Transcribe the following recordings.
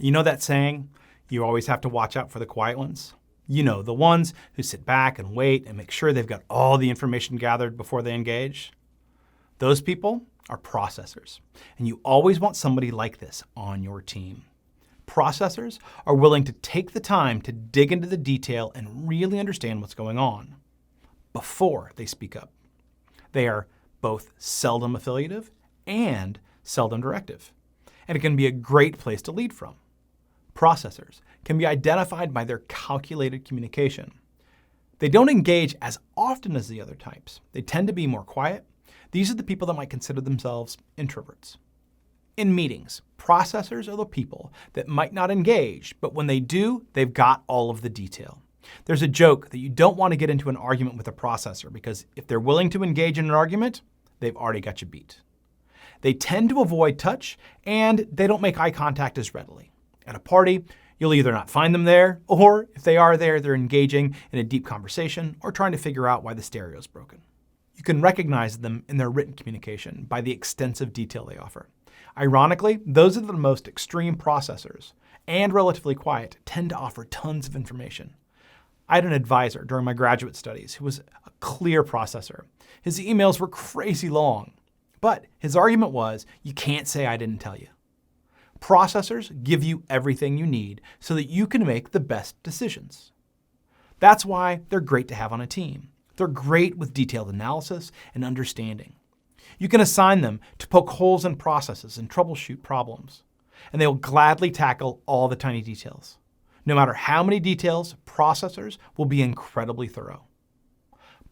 You know that saying, you always have to watch out for the quiet ones? You know, the ones who sit back and wait and make sure they've got all the information gathered before they engage. Those people are processors, and you always want somebody like this on your team. Processors are willing to take the time to dig into the detail and really understand what's going on before they speak up. They are both seldom affiliative and seldom directive, and it can be a great place to lead from. Processors can be identified by their calculated communication. They don't engage as often as the other types. They tend to be more quiet. These are the people that might consider themselves introverts. In meetings, processors are the people that might not engage, but when they do, they've got all of the detail. There's a joke that you don't want to get into an argument with a processor because if they're willing to engage in an argument, they've already got you beat. They tend to avoid touch, and they don't make eye contact as readily. At a party, you'll either not find them there, or if they are there, they're engaging in a deep conversation or trying to figure out why the stereo is broken. You can recognize them in their written communication by the extensive detail they offer. Ironically, those are the most extreme processors, and relatively quiet, tend to offer tons of information. I had an advisor during my graduate studies who was a clear processor. His emails were crazy long, but his argument was, you can't say I didn't tell you. Processors give you everything you need so that you can make the best decisions. That's why they're great to have on a team. They're great with detailed analysis and understanding. You can assign them to poke holes in processes and troubleshoot problems, and they will gladly tackle all the tiny details. No matter how many details, processors will be incredibly thorough.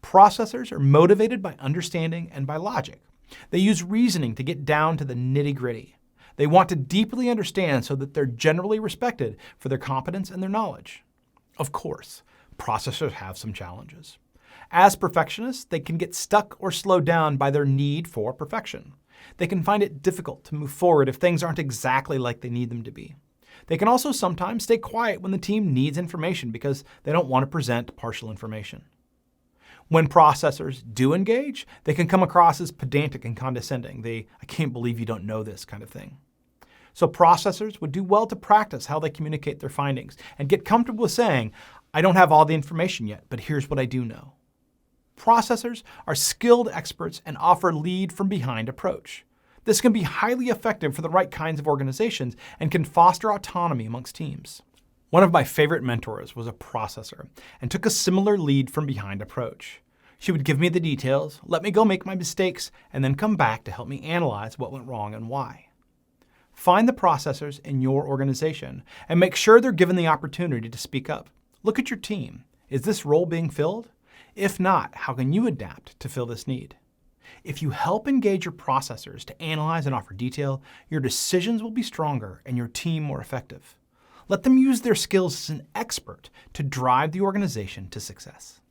Processors are motivated by understanding and by logic. They use reasoning to get down to the nitty-gritty. They want to deeply understand so that they're generally respected for their competence and their knowledge. Of course, processors have some challenges. As perfectionists, they can get stuck or slowed down by their need for perfection. They can find it difficult to move forward if things aren't exactly like they need them to be. They can also sometimes stay quiet when the team needs information because they don't want to present partial information. When processors do engage, they can come across as pedantic and condescending. I can't believe you don't know this kind of thing. So processors would do well to practice how they communicate their findings and get comfortable with saying, I don't have all the information yet, but here's what I do know. Processors are skilled experts and offer lead from behind approach. This can be highly effective for the right kinds of organizations and can foster autonomy amongst teams. One of my favorite mentors was a processor and took a similar lead from behind approach. She would give me the details, let me go make my mistakes, and then come back to help me analyze what went wrong and why. Find the processors in your organization and make sure they're given the opportunity to speak up. Look at your team. Is this role being filled? If not, how can you adapt to fill this need? If you help engage your processors to analyze and offer detail, your decisions will be stronger and your team more effective. Let them use their skills as an expert to drive the organization to success.